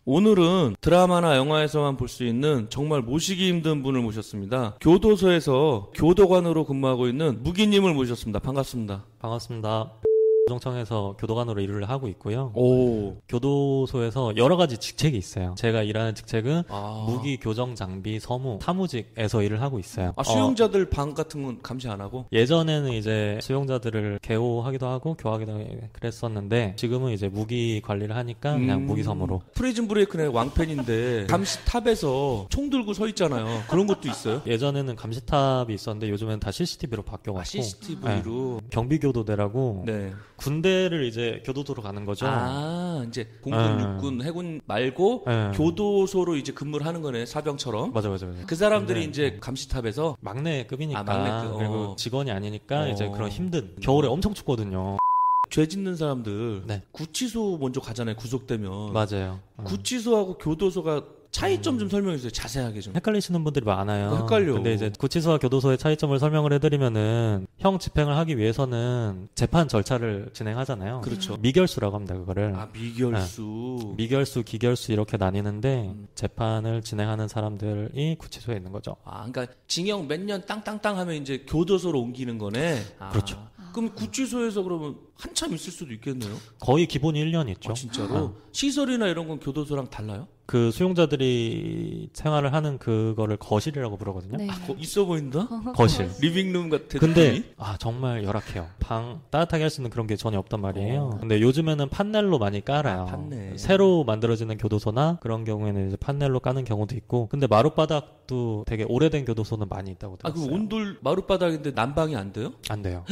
오늘은 드라마나 영화에서만 볼 수 있는 정말 모시기 힘든 분을 모셨습니다. 교도소에서 교도관으로 근무하고 있는 무기님을 모셨습니다. 반갑습니다. 반갑습니다. 조정청에서 교도관으로 일을 하고 있고요. 오. 교도소에서 여러 가지 직책이 있어요. 제가 일하는 직책은 무기, 교정, 장비, 서무, 사무직에서 일을 하고 있어요. 수용자들 방 같은 건 감시 안 하고? 예전에는 이제 수용자들을 개호하기도 하고 교화하기도 하고 그랬었는데 지금은 이제 무기 관리를 하니까 그냥 무기 서무로. 프리즌 브레이크는 왕팬인데 감시탑에서 총 들고 서 있잖아요. 그런 것도 있어요? 예전에는 감시탑이 있었는데 요즘엔 다 CCTV로 바뀌어가지고. CCTV로? 네. 경비교도대라고. 네. 군대를 이제 교도소로 가는 거죠. 이제 공군, 육군, 해군 말고 교도소로 이제 근무를 하는 거네, 사병처럼. 맞아. 그 사람들이 이제 감시탑에서 막내급이니까. 막내급. 그리고 직원이 아니니까 이제 그런 힘든. 겨울에 엄청 춥거든요. 죄 짓는 사람들 네. 구치소 먼저 가잖아요, 구속되면. 맞아요. 구치소하고 교도소가 차이점 좀 설명해 주세요. 자세하게 좀. 헷갈리시는 분들이 많아요. 헷갈려. 근데 이제 구치소와 교도소의 차이점을 설명을 해드리면은 형 집행을 하기 위해서는 재판 절차를 진행하잖아요. 그렇죠. 미결수라고 합니다. 그거를. 미결수. 네. 미결수, 기결수 이렇게 나뉘는데 재판을 진행하는 사람들이 구치소에 있는 거죠. 그러니까 징역 몇 년 땅땅땅 하면 이제 교도소로 옮기는 거네. 그렇죠. 그럼 구치소에서 그러면 한참 있을 수도 있겠네요. 거의 기본이 1년 있죠. 진짜로? 시설이나 이런 건 교도소랑 달라요? 그 수용자들이 생활을 하는 그거를 거실이라고 부르거든요. 네. 있어 보인다? 거실. 리빙룸 같은. 근데 정말 열악해요. 방 따뜻하게 할 수 있는 그런 게 전혀 없단 말이에요. 근데 요즘에는 판넬로 많이 깔아요. 판넬. 새로 만들어지는 교도소나 그런 경우에는 이제 판넬로 까는 경우도 있고. 근데 마룻바닥도 되게 오래된 교도소는 많이 있다고 들었어요. 그 온돌 마룻바닥인데 난방이 안 돼요? 안 돼요.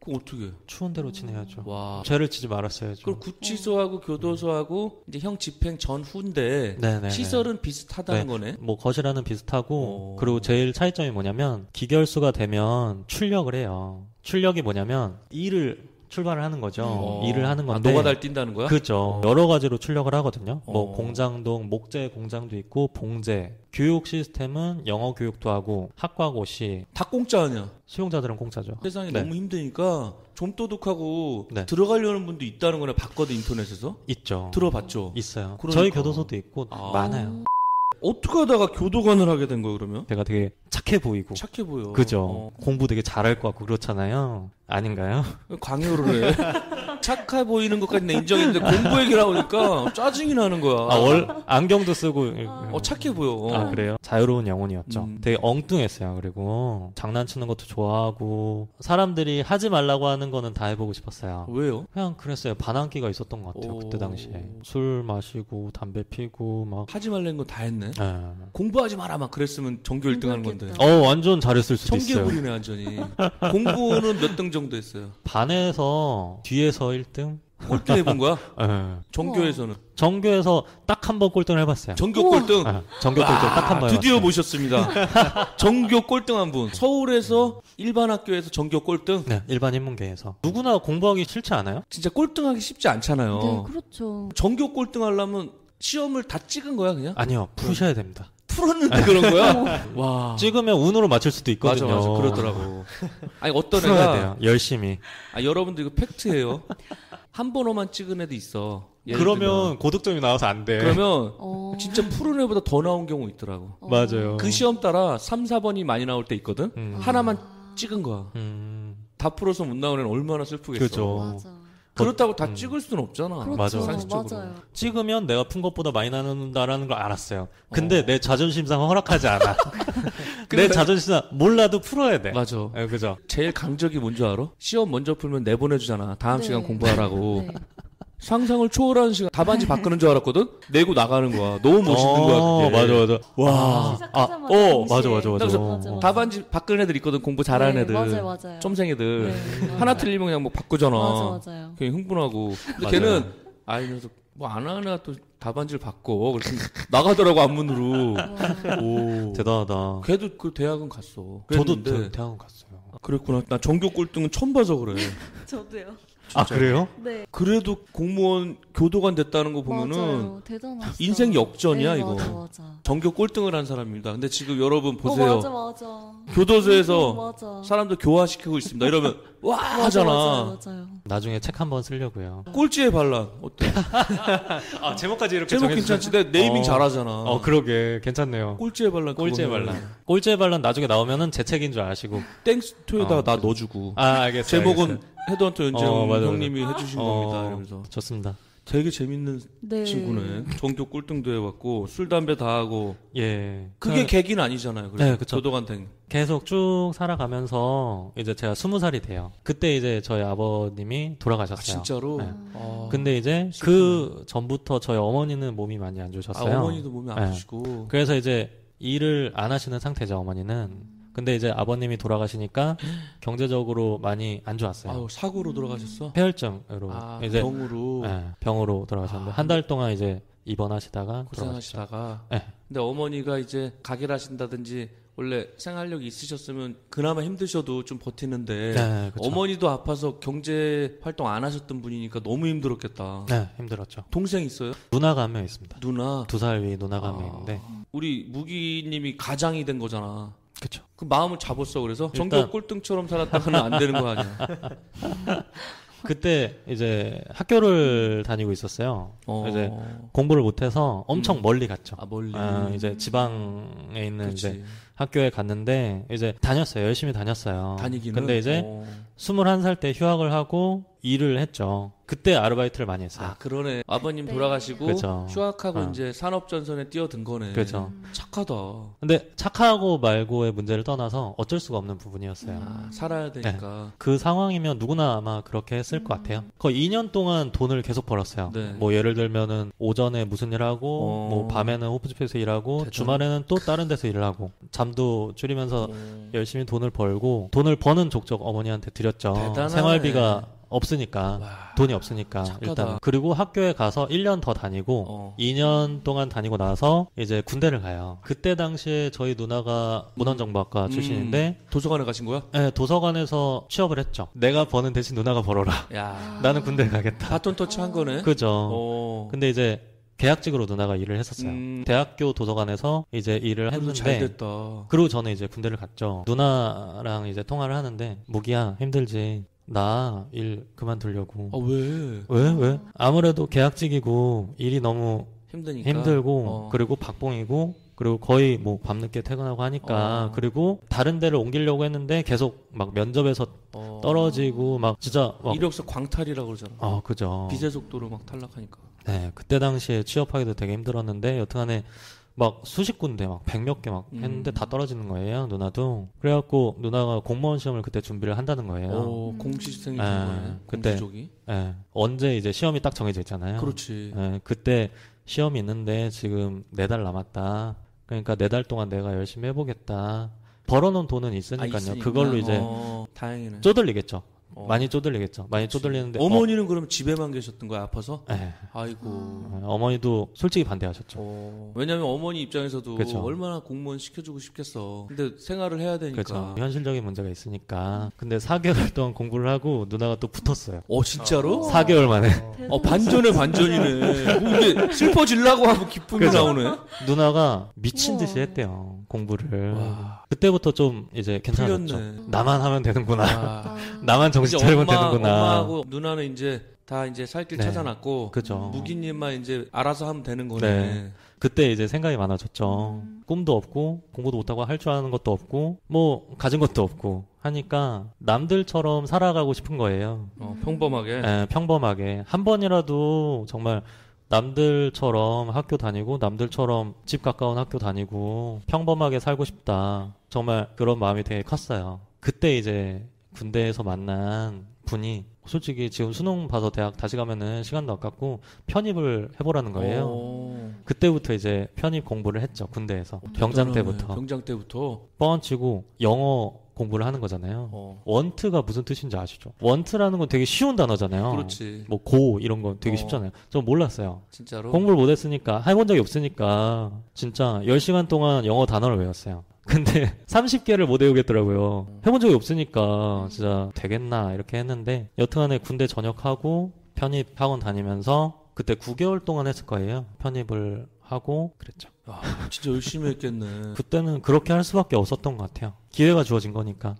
그럼 어떻게? 추운 대로 지내야죠. 와. 죄를 지지 말았어야죠. 그럼 구치소하고 교도소하고 이제 형 집행 전후인데 네네네. 시설은 비슷하다는 거네. 뭐 거실하는 비슷하고 그리고 제일 차이점이 뭐냐면 기결수가 되면 출력을 해요. 출력이 뭐냐면 일을 출발을 하는 거죠. 일을 하는 건데. 노가다를 뛴다는 거야? 그렇죠. 여러 가지로 출력을 하거든요. 뭐 공장동, 목재 공장도 있고 봉제. 교육 시스템은 영어 교육도 하고 학과고시. 다 공짜 아니야? 수용자들은 공짜죠. 세상이 너무 힘드니까 좀 네. 들어가려는 분도 있다는 거네. 봤거든, 인터넷에서. 있죠. 들어봤죠. 있어요. 그러니까. 저희 교도소도 있고 많아요. 어떻게 하다가 교도관을 하게 된 거예요, 그러면? 제가 되게 착해 보이고. 착해 보여. 그죠. 공부 되게 잘할 것 같고 그렇잖아요. 아닌가요? 강요를 해. 착해 보이는 것까지 내 인정했는데 공부 얘기 나오니까 짜증이 나는 거야. 안경도 쓰고. 착해 보여. 그래요? 자유로운 영혼이었죠. 되게 엉뚱했어요. 그리고 장난치는 것도 좋아하고 사람들이 하지 말라고 하는 거는 다 해보고 싶었어요. 왜요? 그냥 그랬어요. 반항기가 있었던 것 같아요. 그때 당시에. 술 마시고 담배 피고 막. 하지 말라는 거 다 했네. 네. 공부하지 마라 막 그랬으면 전교 1등 하는 건데. 완전 잘했을 수도 있어요. 청개구리네 완전히. 공부는 몇 등 정도 했어요? 반에서 뒤에서 1등? 꼴등 해본 거야? 네. 전교에서는? 전교에서 딱 한 번 꼴등을 해봤어요. 전교 꼴등? 전교 꼴등 딱 한 번 해봤어요. 드디어 모셨습니다. 전교 꼴등 한 분. 서울에서 일반 학교에서 전교 꼴등? 네, 일반 인문계에서. 누구나 공부하기 싫지 않아요? 진짜 꼴등하기 쉽지 않잖아요. 네, 그렇죠. 전교 꼴등 하려면 시험을 다 찍은 거야 그냥? 아니요, 푸셔야 됩니다. 풀었는데 그런 거야? 와. 찍으면 운으로 맞출 수도 있거든요. 맞아, 그러더라고. 아니, 어떤 풀어야 애가. 돼요, 열심히. 여러분들 이거 팩트예요. 한 번호만 찍은 애도 있어. 그러면 고득점이 나와서 안 돼. 그러면 진짜 푸른 애보다 더 나온 경우 있더라고. 맞아요. 그 시험 따라 3, 4번이 많이 나올 때 있거든? 하나만 찍은 거야. 다 풀어서 못 나오는 애는 얼마나 슬프겠어. 그죠. 맞아. 그렇다고 다 찍을 수는 없잖아. 그렇죠. 상식적으로. 맞아요. 찍으면 내가 푼 것보다 많이 나눈다라는 걸 알았어요. 근데 내 자존심상 허락하지 않아. 내 자존심상 몰라도 풀어야 돼. 맞아. 네, 그죠. 제일 강적이 뭔지 알아? 시험 먼저 풀면 내보내주잖아. 다음 네. 시간 공부하라고. 네. 상상을 초월하는 시간. 답안지 바꾸는 줄 알았거든? 내고 나가는 거야. 너무 멋있는 거야. 그게. 맞아. 와. 시작하자마자 맞아. 맞아. 답안지 바꾸는 애들 있거든. 공부 잘하는 네, 애들. 맞아요. 쫌생 애들. 네, 하나 틀리면 그냥 뭐 바꾸잖아. 맞아요. 그냥 흥분하고. 근데 맞아요. 걔는 녀석 뭐 안 하는 애가 또 답안지를 바꿔. 그래서 나가더라고 앞문으로. 오. 대단하다. 걔도 그 대학은 갔어. 저도 그랬는데 대학원 갔어요. 그랬구나. 나 전교 꼴등은 처음 봐서 그래. 저도요. 그래요? 네. 그래도 공무원 교도관 됐다는 거 보면은 맞아요. 대단하시다. 인생 역전이야, 네, 이거. 맞아. 전교 꼴등을 한 사람입니다. 근데 지금 여러분 보세요. 맞아. 교도소에서 맞아. 사람들 교화시키고 있습니다. 이러면 와 맞아, 하잖아. 맞아요. 나중에 책 한번 쓰려고요. 꼴찌의 반란 어때? 아 제목까지 이렇게 제목 괜찮지? 내 네이밍 잘하잖아. 그러게 괜찮네요. 꼴찌의 반란. 꼴찌의 그거는 반란. 꼴찌의 반란 나중에 나오면은 제 책인 줄 아시고. 땡스토에다가 나 넣어주고. 알겠어요. 제목은 알겠어요. 헤드헌터 윤재영 맞아. 형님이 해주신 겁니다. 이러면서. 좋습니다. 되게 재밌는 네. 친구네. 전교 꼴등도 해봤고 술 담배 다 하고. 예. 그게 계기는 아니잖아요. 그래서 네, 그쵸. 교도관탱. 계속 쭉 살아가면서 이제 제가 20살이 돼요. 그때 이제 저희 아버님이 돌아가셨어요. 진짜로? 네. 아. 근데 이제 그 전부터 저희 어머니는 몸이 많이 안 좋으셨어요. 어머니도 몸이 아프시고. 그래서 이제 일을 안 하시는 상태죠, 어머니는. 근데 이제 아버님이 돌아가시니까 경제적으로 많이 안 좋았어요. 아유, 사고로 돌아가셨어? 폐혈증으로 이제 병으로. 네, 병으로 돌아가셨는데 한 달 동안 이제 입원하시다가 고생하시다가. 네. 근데 어머니가 이제 가게를 하신다든지 원래 생활력이 있으셨으면 그나마 힘드셔도 좀 버티는데 네, 그쵸. 어머니도 아파서 경제 활동 안 하셨던 분이니까 너무 힘들었겠다. 네, 힘들었죠. 동생 있어요? 누나가 한 명 있습니다. 누나. 2살 위 누나가 한 명 있는데 우리 무기님이 가장이 된 거잖아. 그쵸. 그 마음을 잡았어. 그래서 일단- 전교 꼴등처럼 살았다가는 안 되는 거 아니야. 그때 이제 학교를 다니고 있었어요. 이제 공부를 못해서 엄청 멀리 갔죠. 아 멀리. 이제 지방에 있는 그치. 이제 학교에 갔는데 이제 다녔어요. 열심히 다녔어요. 다니기는. 근데 이제 21살 때 휴학을 하고 일을 했죠. 그때 아르바이트를 많이 했어요. 아 그러네. 아버님 네. 돌아가시고 그쵸. 휴학하고 이제 산업전선에 뛰어든 거네. 그렇죠. 착하다. 근데 착하고 말고의 문제를 떠나서 어쩔 수가 없는 부분이었어요. 아, 살아야 되니까. 그 상황이면 누구나 아마 그렇게 했을 것 같아요. 거의 2년 동안 돈을 계속 벌었어요. 네. 뭐 예를 들면은 오전에 무슨 일 하고 뭐 밤에는 호프집에서 일하고 대단. 주말에는 또 다른 데서 일을 하고 잠도 줄이면서 어. 열심히 돈을 벌고 돈을 버는 족족 어머니한테 드렸죠. 대단하네. 생활비가 없으니까 와, 돈이 없으니까 착하다. 일단 그리고 학교에 가서 1년 더 다니고 2년 동안 다니고 나서 이제 군대를 가요. 그때 당시에 저희 누나가 문헌정보학과 출신인데 도서관에 가신 거야? 네, 도서관에서 취업을 했죠. 내가 버는 대신 누나가 벌어라. 야, 나는 군대를 가겠다. 바톤 터치 한 거네. 그죠. 어. 근데 이제 계약직으로 누나가 일을 했었어요. 대학교 도서관에서 이제 일을 그래도 했는데 잘 됐다. 그리고 저는 이제 군대를 갔죠. 누나랑 이제 통화를 하는데 무기야 힘들지. 나 일 그만두려고. 아 왜? 왜? 아무래도 계약직이고 일이 너무 힘드니까. 힘들고 그리고 박봉이고 그리고 거의 뭐 밤늦게 퇴근하고 하니까 그리고 다른 데를 옮기려고 했는데 계속 막 면접에서 떨어지고 막 진짜 막 이력서 광탈이라고 그러잖아. 그죠. 빛의 속도로 막 탈락하니까. 네, 그때 당시에 취업하기도 되게 힘들었는데 여튼간에 막 수십 군데 막 100몇 개 막 했는데 다 떨어지는 거예요, 누나도. 그래갖고 누나가 공무원 시험을 그때 준비를 한다는 거예요. 공시생이 네, 된 거네. 그때- 공시족이. 예, 언제 이제 시험이 딱 정해져 있잖아요. 그렇지. 예, 그때 시험이 있는데 지금 4달 남았다. 그러니까 4달 동안 내가 열심히 해보겠다. 벌어놓은 돈은 있으니까요. 있으니까. 그걸로 이제 다행이네. 쪼들리겠죠. 많이 쪼들리겠죠. 많이 쪼들리는데 어머니는 그럼 집에만 계셨던 거야 아파서? 예, 아이고. 어머니도 솔직히 반대하셨죠. 왜냐면 어머니 입장에서도 그쵸. 얼마나 공무원 시켜주고 싶겠어. 근데 생활을 해야 되니까. 그렇죠. 현실적인 문제가 있으니까. 근데 4개월 동안 공부를 하고 누나가 또 붙었어요. 진짜로? 4개월 만에. 반전의 반전이네. 뭐 이게 슬퍼지려고 하고 기쁨이 그죠. 나오네. 누나가 미친 듯이 우와. 했대요. 공부를. 와. 그때부터 좀 이제 괜찮았죠. 풀렸네. 나만 하면 되는구나. 아. 나만 정신 이제 차리면 되는구나. 엄마하고 누나는 이제 다 이제 살 길 네. 찾아놨고 그죠. 무기님만 이제 알아서 하면 되는 거네. 네. 그때 이제 생각이 많아졌죠. 꿈도 없고 공부도 못하고 할 줄 아는 것도 없고 뭐 가진 것도 없고 하니까 남들처럼 살아가고 싶은 거예요. 평범하게. 예, 평범하게 한 번이라도 정말 남들처럼 학교 다니고 남들처럼 집 가까운 학교 다니고 평범하게 살고 싶다. 정말 그런 마음이 되게 컸어요. 그때 이제 군대에서 만난 분이 솔직히 지금 수능 봐서 대학 다시 가면은 시간도 아깝고 편입을 해보라는 거예요. 그때부터 이제 편입 공부를 했죠. 군대에서. 병장 때부터. 병장 때부터. 뻥치고 영어 공부를 하는 거잖아요. 원트가 무슨 뜻인지 아시죠? 원트라는 건 되게 쉬운 단어잖아요. 그렇지. 뭐 고 이런 건 되게 쉽잖아요. 전 몰랐어요. 진짜로. 공부를 못 했으니까 해본 적이 없으니까 진짜 10시간 동안 영어 단어를 외웠어요. 근데 30개를 못 외우겠더라고요. 해본 적이 없으니까 진짜 되겠나 이렇게 했는데 여튼간에 군대 전역하고 편입 학원 다니면서 그때 9개월 동안 했을 거예요. 편입을 하고 그랬죠. 진짜 열심히 했겠네. 그때는 그렇게 할 수밖에 없었던 것 같아요. 기회가 주어진 거니까.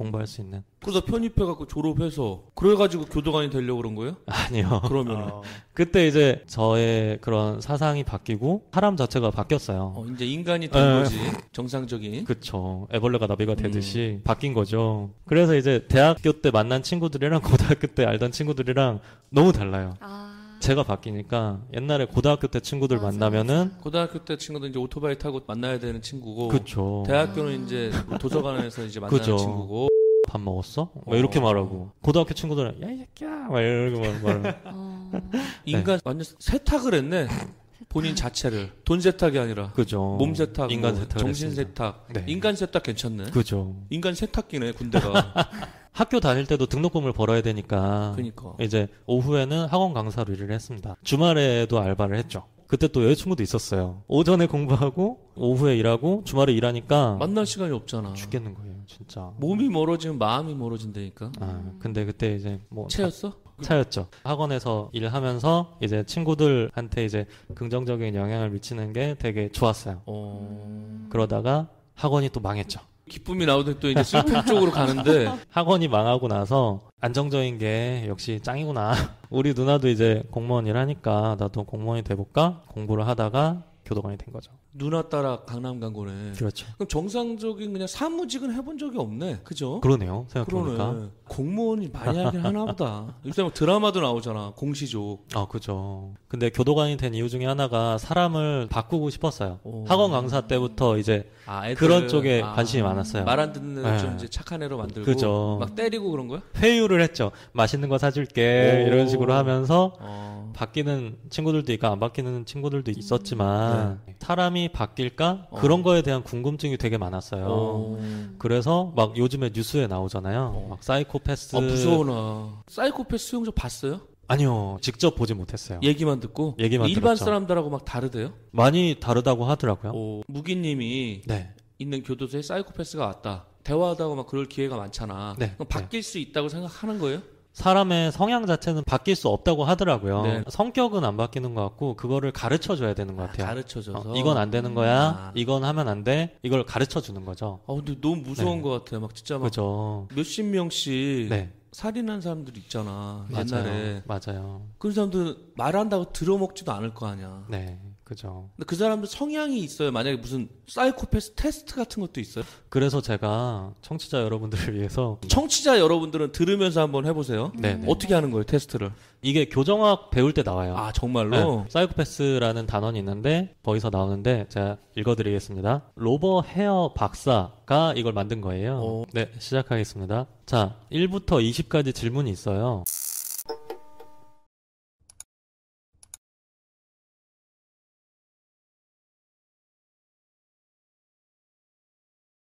공부할 수 있는. 그러다 편입해갖고 졸업해서 그래가지고 교도관이 되려고 그런 거예요? 아니요. 그러면 그때 이제 저의 그런 사상이 바뀌고 사람 자체가 바뀌었어요. 이제 인간이 된 거지. 정상적인. 그쵸. 애벌레가 나비가 되듯이 바뀐 거죠. 그래서 이제 대학교 때 만난 친구들이랑 고등학교 때 알던 친구들이랑 너무 달라요. 제가 바뀌니까 옛날에 고등학교 때 친구들 맞아, 만나면은 고등학교 때 친구들 이제 오토바이 타고 만나야 되는 친구고. 그쵸. 대학교는 이제 도서관에서 이제 만나는 그죠. 친구고. 밥 먹었어? 막 이렇게 말하고 고등학교 친구들은 야 이 새끼야 막 이렇게 말을 인간 완전 세탁을 했네. 본인 자체를 돈 세탁이 아니라 그죠. 몸 세탁, 인간 뭐 세탁을 정신 했습니다. 세탁, 네. 인간 세탁 괜찮네. 그죠. 인간 세탁기네 군대가. 학교 다닐 때도 등록금을 벌어야 되니까 그러니까. 이제 오후에는 학원 강사로 일을 했습니다. 주말에도 알바를 했죠. 그때 또 여자친구도 있었어요. 오전에 공부하고 오후에 일하고 주말에 일하니까 만날 시간이 없잖아. 죽겠는 거예요, 진짜. 몸이 멀어지면 마음이 멀어진다니까. 근데 그때 이제 뭐 채였어? 차였죠. 학원에서 일하면서 이제 친구들한테 이제 긍정적인 영향을 미치는 게 되게 좋았어요. 그러다가 학원이 또 망했죠. 기쁨이 나오더니 또 이제 슬픔 쪽으로 가는데. 학원이 망하고 나서 안정적인 게 역시 짱이구나. 우리 누나도 이제 공무원 일하니까 나도 공무원이 돼볼까? 공부를 하다가 교도관이 된 거죠. 누나 따라 강남 간 거네. 그렇죠. 그럼 정상적인 그냥 사무직은 해본 적이 없네. 그죠? 그러네요. 생각해보니까. 그러네. 공무원이 많이 하긴 하나 보다. 요새 뭐 드라마도 나오잖아. 공시족. 그죠. 근데 교도관이 된 이유 중에 하나가 사람을 바꾸고 싶었어요. 오. 학원 강사 때부터 이제 애들, 그런 쪽에 관심이 많았어요. 말 안 듣는 네. 좀 이제 착한 애로 만들고. 그죠. 막 때리고 그런 거야? 회유를 했죠. 맛있는 거 사줄게. 오. 이런 식으로 하면서 바뀌는 바뀌는 친구들도 있고 안 바뀌는 친구들도 있었지만 사람이 바뀔까? 어. 그런 거에 대한 궁금증이 되게 많았어요. 그래서 막 요즘에 뉴스에 나오잖아요. 막 사이코패스. 무서워 나. 사이코패스 수용자 봤어요? 아니요. 직접 보지 못했어요. 얘기만 듣고? 얘기만 일반 들었죠. 사람들하고 막 다르대요? 많이 다르다고 하더라고요. 무기님이 네. 있는 교도소에 사이코패스가 왔다. 대화하다가 막 그럴 기회가 많잖아. 네. 그럼 바뀔 수 있다고 생각하는 거예요? 사람의 성향 자체는 바뀔 수 없다고 하더라고요. 네. 성격은 안 바뀌는 것 같고 그거를 가르쳐 줘야 되는 것 같아요. 가르쳐줘서. 이건 안 되는 거야. 이건 하면 안 돼. 이걸 가르쳐 주는 거죠. 근데 너무 무서운 네. 것 같아요. 막 진짜 막 그죠. 몇십 명씩 네. 살인한 사람들 있잖아. 맞아요. 옛날에. 맞아요. 그런 사람들 말한다고 들어먹지도 않을 거 아니야. 네. 그죠. 근데 그 사람들 성향이 있어요. 만약에 무슨 사이코패스 테스트 같은 것도 있어요? 그래서 제가 청취자 여러분들을 위해서 청취자 여러분들은 들으면서 한번 해보세요. 네네. 어떻게 하는 거예요, 테스트를? 이게 교정학 배울 때 나와요. 정말로? 네. 사이코패스라는 단원이 있는데 거기서 나오는데 제가 읽어드리겠습니다. 로버 헤어 박사가 이걸 만든 거예요. 네, 시작하겠습니다. 자, 1부터 20까지 질문이 있어요.